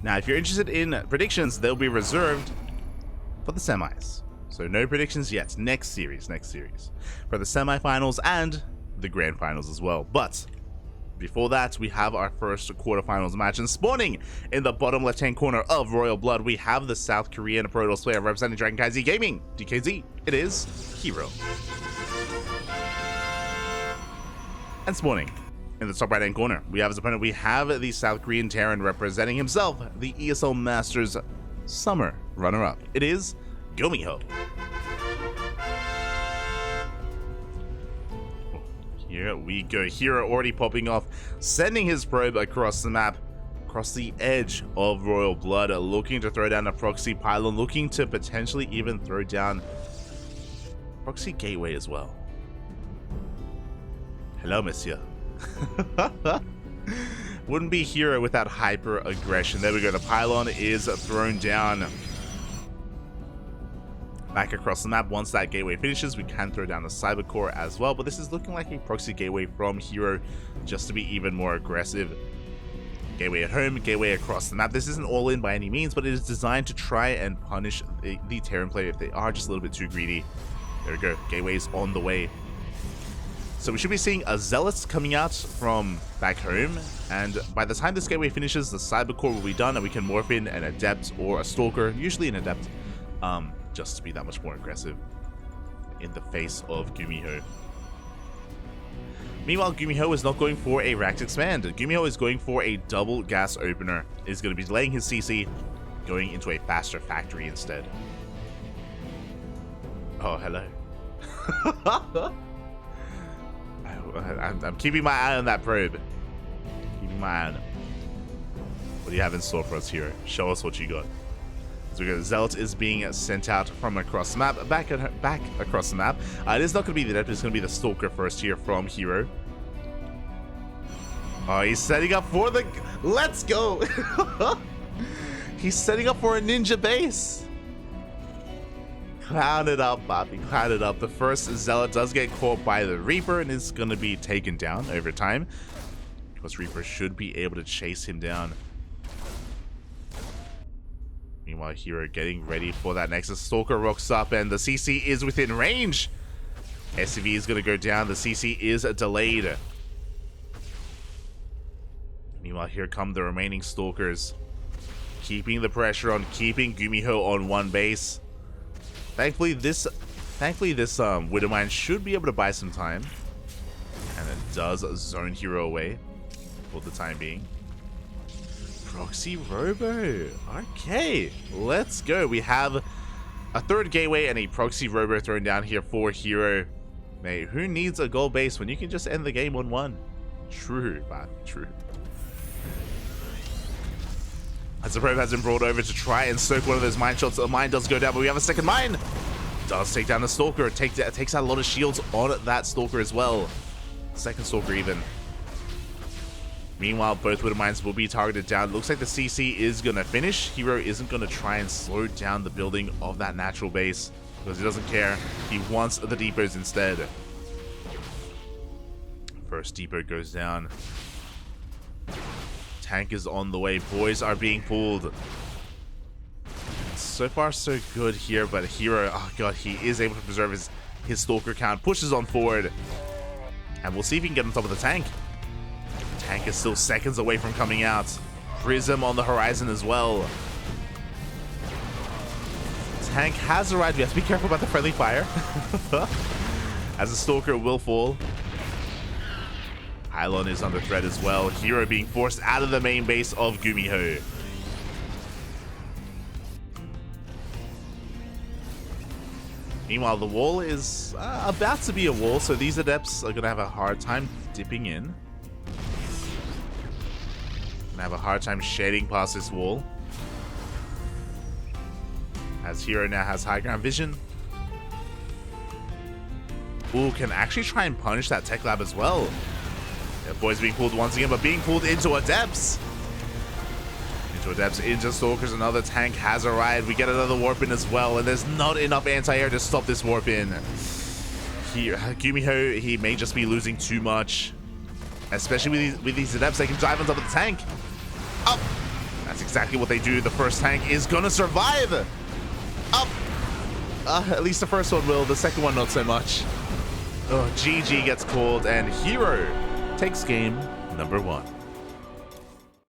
Now, if you're interested in predictions, they'll be reserved for the semis. So no predictions yet. Next series. For the semifinals and the grand finals as well. But before that, we have our first quarterfinals match. And spawning in the bottom left-hand corner of Royal Blood, we have the South Korean Pro Tours player representing CranKy Gaming, DKZ. It is herO. And spawning in the top right-hand corner, we have as opponent, we have the South Korean Terran representing himself, the ESL Masters Summer runner-up. It is GuMiho. Here we go. herO already popping off, sending his probe across the map, across the edge of Royal Blood, looking to throw down a proxy pylon, looking to potentially even throw down proxy gateway as well. Hello, monsieur. Wouldn't be herO without hyper aggression. There we go. The pylon is thrown down back across the map. Once that gateway finishes, we can throw down the cyber core as well, but this is looking like a proxy gateway from herO, just to be even more aggressive. Gateway at home, gateway across the map. This isn't all in by any means, but it is designed to try and punish the Terran player if they are just a little bit too greedy. There we go. Gateway's on the way. So we should be seeing a Zealot coming out from back home, and by the time this gateway finishes, the cyber core will be done and we can morph in an adept or a stalker, usually an adept, just to be that much more aggressive in the face of GuMiho. Meanwhile, GuMiho is not going for a racked expand. GuMiho is going for a double gas opener. Is going to be delaying his CC, going into a faster factory instead. Oh, hello. I'm keeping my eye on that probe. Keeping my eye on it. What do you have in store for us here? Show us what you got. So we got Zealot is being sent out from across the map, back across the map. It is not going to be the Adept, it's going to be the Stalker first here from herO. Oh, he's setting up for the... Let's go! He's setting up for a ninja base. Clown it up, Bobby. Clown it up. The first Zealot does get caught by the Reaper and is going to be taken down over time, because Reaper should be able to chase him down. Meanwhile, herO getting ready for that Nexus. Stalker rocks up and the CC is within range. SCV is going to go down. The CC is delayed. Meanwhile, here come the remaining Stalkers, keeping the pressure on, keeping GuMiho on one base. Thankfully, this Widowmine should be able to buy some time, and it does zone herO away for the time being. Proxy Robo. Okay, let's go. We have a third gateway and a Proxy Robo thrown down here for herO. Mate, who needs a gold base when you can just end the game on one? True, man, true. As the probe has been brought over to try and soak one of those mine shots, the mine does go down, but we have a second mine. Does take down the Stalker. It takes out a lot of shields on that Stalker as well. Second Stalker even. Meanwhile, both Widow Mines will be targeted down. Looks like the CC is going to finish. herO isn't going to try and slow down the building of that natural base, because he doesn't care. He wants the depots instead. First depot goes down. Tank is on the way. Boys are being pulled. So far, so good here, but herO, oh god, he is able to preserve his Stalker count. Pushes on forward. And we'll see if he can get on top of the tank. Tank is still seconds away from coming out. Prism on the horizon as well. Tank has arrived. We have to be careful about the friendly fire. As the Stalker will fall. Pylon is under threat as well. herO being forced out of the main base of GuMiho. Meanwhile, the wall is about to be a wall, so these Adepts are going to have a hard time dipping in. Gonna have a hard time shading past this wall. As herO now has high ground vision. Ooh, can actually try and punish that tech lab as well. Yeah, boys being pulled once again, but being pulled into Adepts. Into Stalkers. Another tank has arrived. We get another warp in as well, and there's not enough anti-air to stop this warp in. Here, GuMiho, he may just be losing too much. Especially with these Adepts, they can dive on top of the tank. Oh! That's exactly what they do. The first tank is gonna survive. Up. At least the first one will. The second one, not so much. Oh, GG gets called, and herO takes game number 1.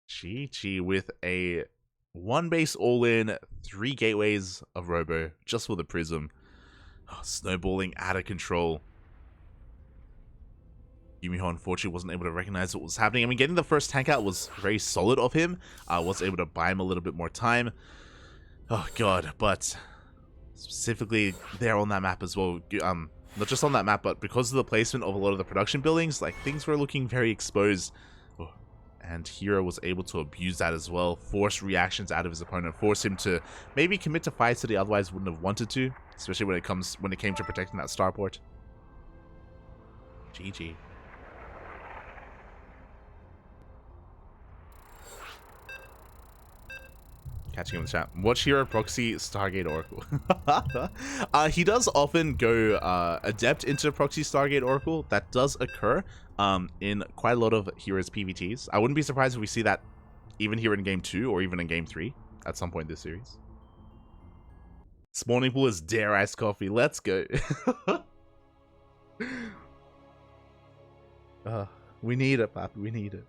GG with a 1 base all-in, 3 gateways of Robo, just for the Prism. Oh, snowballing out of control. GuMiho unfortunately wasn't able to recognize what was happening. I mean, getting the first tank out was very solid of him. Was able to buy him a little bit more time. Oh god, but specifically there on that map as well. Not just on that map, but because of the placement of a lot of the production buildings, like, things were looking very exposed. Oh, and herO was able to abuse that as well, force reactions out of his opponent, force him to maybe commit to fights that he otherwise wouldn't have wanted to, especially when it came to protecting that starport. GG. Catching him in the chat. Watch herO proxy Stargate Oracle. He does often go adept into proxy Stargate Oracle. That does occur in quite a lot of herO's PVTs. I wouldn't be surprised if we see that even here in game 2 or even in game 3 at some point this series. Spawning pool is dare iced coffee. Let's go. We need it, Papi. We need it.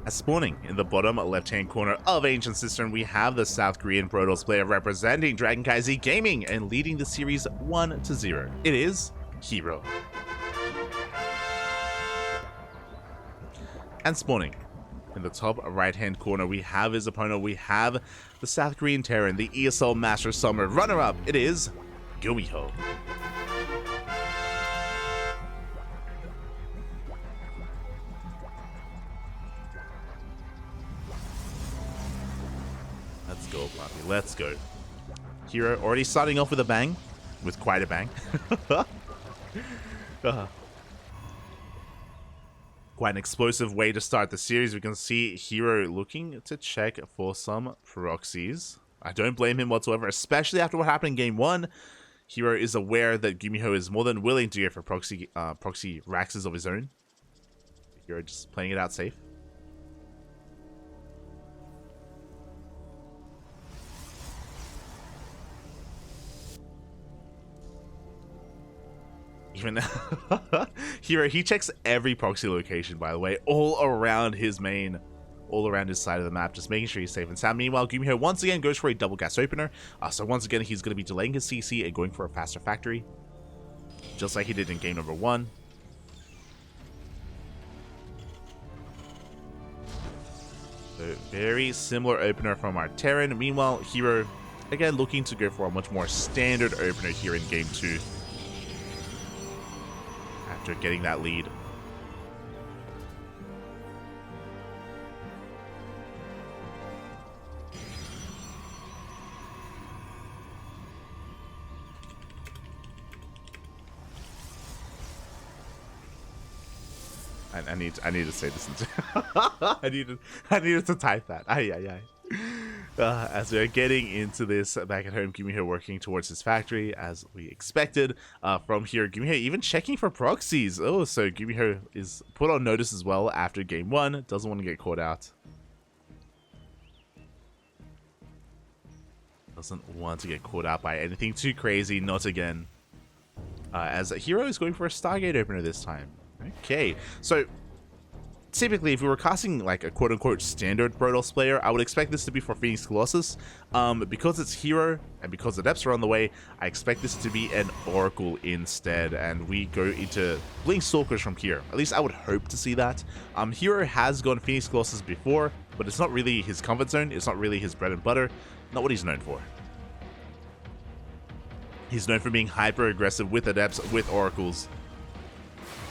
As spawning in the bottom left-hand corner of Ancient Cistern, we have the South Korean Protoss player representing CranKy Gaming and leading the series 1-0. It is herO. And spawning in the top right-hand corner, we have his opponent. We have the South Korean Terran, the ESL Master Summer runner-up. It is GuMiho. Let's go, Poppy. Let's go. herO already starting off with a bang. With quite a bang. Quite an explosive way to start the series. We can see herO looking to check for some proxies. I don't blame him whatsoever, especially after what happened in game 1. herO is aware that GuMiho is more than willing to go for proxy Raxes of his own. herO just playing it out safe. Even herO, he checks every proxy location, by the way, all around his main, all around his side of the map, just making sure he's safe and sound. Meanwhile, GuMiho once again goes for a double gas opener. So once again, he's going to be delaying his CC and going for a faster factory, just like he did in game number 1. So very similar opener from our Terran. Meanwhile, herO, again, looking to go for a much more standard opener here in game 2. After getting that lead. I need to say this. I needed to type that. As we're getting into this back at home, GuMiho working towards his factory as we expected from here. GuMiho even checking for proxies. Oh, so GuMiho is put on notice as well after game 1. Doesn't want to get caught out. Doesn't want to get caught out by anything too crazy. Not again. As herO is going for a Stargate opener this time. Okay, so typically, if we were casting like a quote-unquote standard Protoss player, I would expect this to be for Phoenix Colossus. Because it's herO and because the depths are on the way, I expect this to be an Oracle instead, and we go into Blink Stalkers from here. At least I would hope to see that. herO has gone Phoenix Colossus before, but it's not really his comfort zone. It's not really his bread and butter. Not what he's known for. He's known for being hyper-aggressive with Adepts, with Oracles.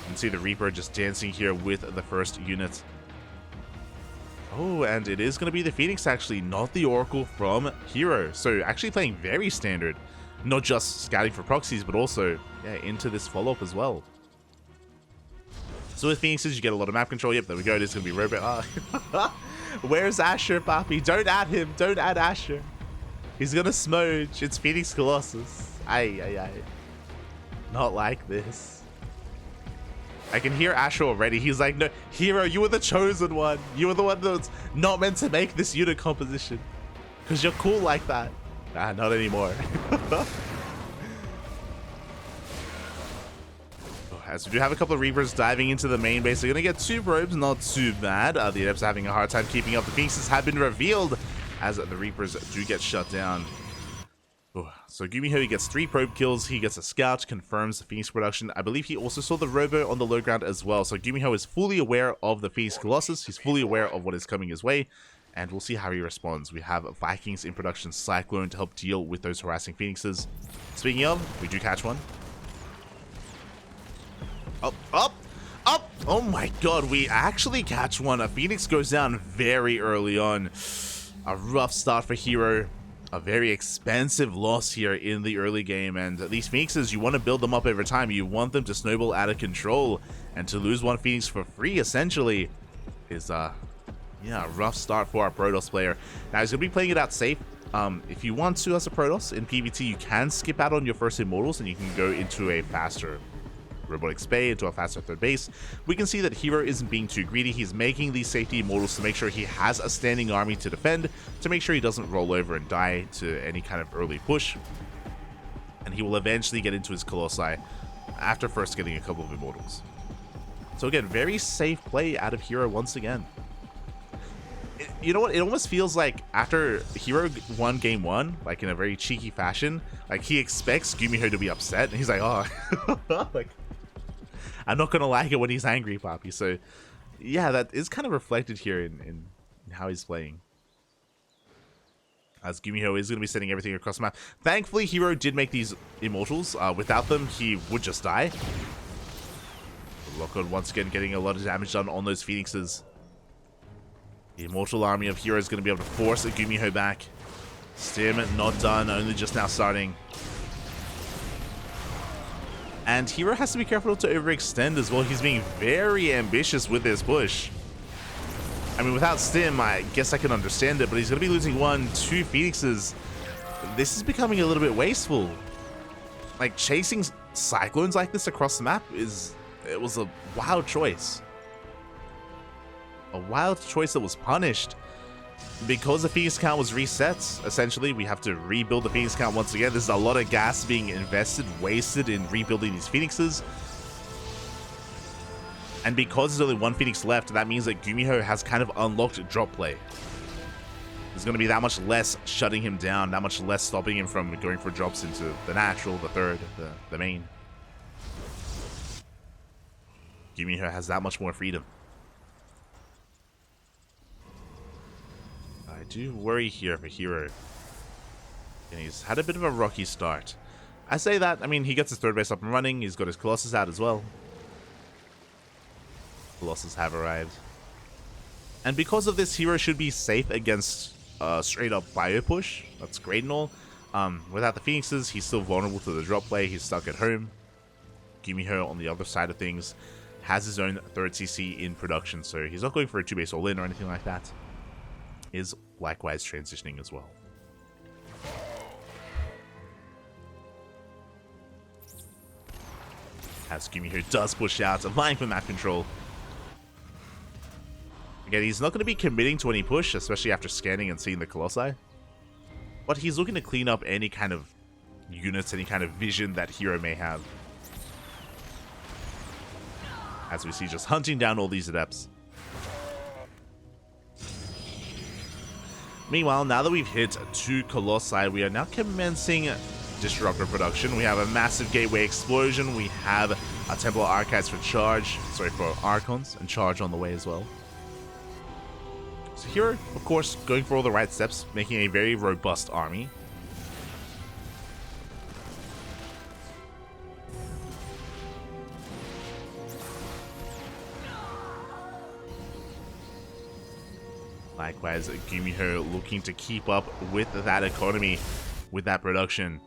You can see the Reaper just dancing here with the first unit. Oh, and it is going to be the Phoenix, actually, not the Oracle from herO. So actually playing very standard. Not just scouting for proxies, but also into this follow-up as well. So with Phoenixes, you get a lot of map control. Yep, there we go. It is going to be Robot. Where's Asher, Papi? Don't add him. Don't add Asher. He's going to smudge. It's Phoenix Colossus. Aye. Not like this. I can hear Asher already. He's like, no, herO, you were the chosen one. You were the one that's not meant to make this unit composition. Because you're cool like that. Nah, not anymore. As we do have a couple of Reapers diving into the main base. They're going to get 2 probes, not too bad. The Adepts are having a hard time keeping up. The Phoenixes have been revealed as the Reapers do get shut down. So GuMiho, he gets 3 probe kills. He gets a scout, confirms the Phoenix production. I believe he also saw the Robo on the low ground as well. So GuMiho is fully aware of the Phoenix Colossus. He's fully aware of what is coming his way. And we'll see how he responds. We have Vikings in production, Cyclone to help deal with those harassing Phoenixes. Speaking of, we do catch one. Up, up, up! Oh my god, we actually catch one. A Phoenix goes down very early on. A rough start for herO. A very expensive loss here in the early game. And these Phoenixes, you want to build them up over time. You want them to snowball out of control. And to lose one Phoenix for free, essentially, is yeah, a rough start for our Protoss player. Now, he's going to be playing it out safe. If you want to as a Protoss in PvT, you can skip out on your first Immortals and you can go into a faster Robotic Spay, into a faster third base. We can see that herO isn't being too greedy. He's making these safety Immortals to make sure he has a standing army to defend, to make sure he doesn't roll over and die to any kind of early push. And he will eventually get into his Colossi after first getting a couple of Immortals. So again, very safe play out of herO once again. You know what? It almost feels like after herO won game 1, like in a very cheeky fashion, like he expects GuMiho to be upset, and he's like, oh, like, I'm not gonna like it when he's angry, Poppy. So yeah, that is kind of reflected here in how he's playing. As GuMiho is gonna be sending everything across the map. Thankfully, herO did make these Immortals. Without them, he would just die. Lockout once again getting a lot of damage done on those Phoenixes. The Immortal army of herO is going to be able to force a GuMiho back. Stim not done, only just now starting. And herO has to be careful not to overextend as well. He's being very ambitious with this push. I mean, without Stim, I guess I can understand it, but he's going to be losing 1, 2 Phoenixes. This is becoming a little bit wasteful. Like, chasing Cyclones like this across the map it was a wild choice. A wild choice that was punished because the Phoenix count was reset. Essentially, we have to rebuild the Phoenix count once again. There's a lot of gas being invested, wasted in rebuilding these Phoenixes. And because there's only 1 Phoenix left, that means that GuMiho has kind of unlocked drop play. There's going to be that much less shutting him down, that much less stopping him from going for drops into the natural, the third, the main. GuMiho has that much more freedom. I do worry here for herO. And he's had a bit of a rocky start. I say that, I mean, he gets his third base up and running. He's got his Colossus out as well. Colossus have arrived. And because of this, herO should be safe against straight up bio push. That's great and all. Without the Phoenixes, he's still vulnerable to the drop play. He's stuck at home. GuMiho on the other side of things has his own third CC in production, so he's not going for a 2-base all-in or anything like that. Is likewise transitioning as well. As GuMiho does push out, vying for map control. Again, he's not going to be committing to any push, especially after scanning and seeing the Colossi. But he's looking to clean up any kind of units, any kind of vision that herO may have. As we see, just hunting down all these Adepts. Meanwhile, now that we've hit 2 Colossi, we are now commencing Disruptor production. We have a massive gateway explosion. We have a Templar Archives for charge. Sorry, for Archons and charge on the way as well. So here, of course, going for all the right steps, making a very robust army. Likewise, GuMiho looking to keep up with that economy, with that production.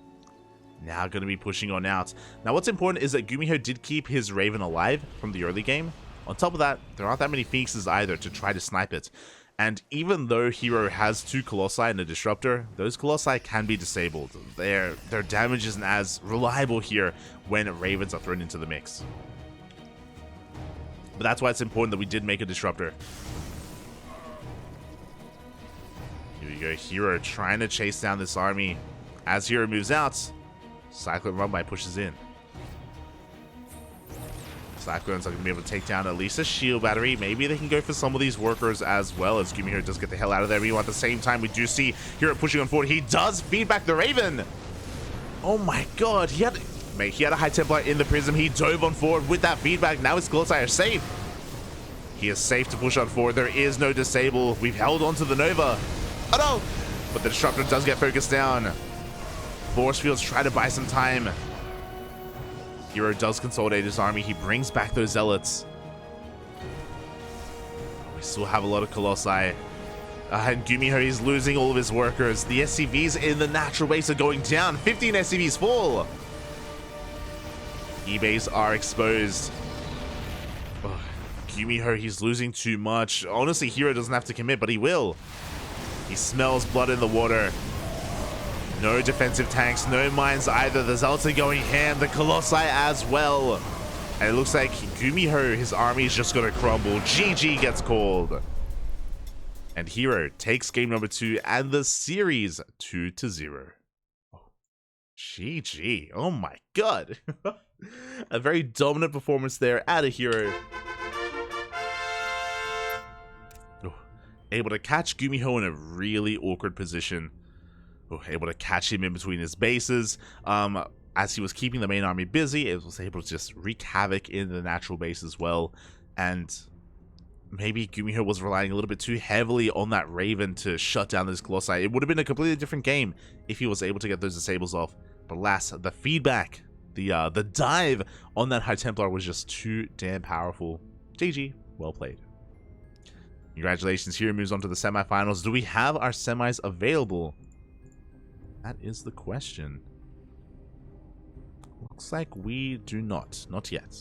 Now going to be pushing on out. Now what's important is that GuMiho did keep his Raven alive from the early game. On top of that, there aren't that many Phoenixes either to try to snipe it. And even though herO has 2 Colossi and a Disruptor, those Colossi can be disabled. Their damage isn't as reliable here when Ravens are thrown into the mix. But that's why it's important that we did make a disruptor. Here we go, herO trying to chase down this army. As herO moves out, Cyclone Rumbai pushes in. Cyclones are going to be able to take down at least a shield battery. Maybe they can go for some of these workers as well, as GuMiho does get the hell out of there. Meanwhile, at the same time, we do see herO pushing on forward. He does feed back the Raven. Oh my god, he had a High Templar in the Prism. He dove on forward with that feedback. Now his Colossi are safe. He is safe to push on forward. There is no disable. We've held on to the Nova. Oh no! But the Disruptor does get focused down. Force Fields try to buy some time. herO does consolidate his army. He brings back those Zealots. We still have a lot of Colossi. And GuMiho is losing all of his workers. The SCVs in the natural base are going down. 15 SCVs fall. E-base are exposed. Oh, GuMiho, he's losing too much. Honestly, herO doesn't have to commit, but he will. He smells blood in the water. No defensive tanks, no mines either. The Zealots are going ham, the Colossi as well. And it looks like GuMiho, his army is just going to crumble. GG gets called. And herO takes game number 2 and the series 2-0. Oh, GG. Oh my god. A very dominant performance there out of herO. Oh, able to catch GuMiho in a really awkward position. Oh, able to catch him in between his bases. As he was keeping the main army busy, it was able to just wreak havoc in the natural base as well. And maybe GuMiho was relying a little bit too heavily on that Raven to shut down those Colossi. It would have been a completely different game if he was able to get those disables off. But alas, the feedback, the dive on that High Templar was just too damn powerful. GG, well played. Congratulations, herO moves on to the semifinals. Do we have our semis available? That is the question. Looks like we do not. Not yet.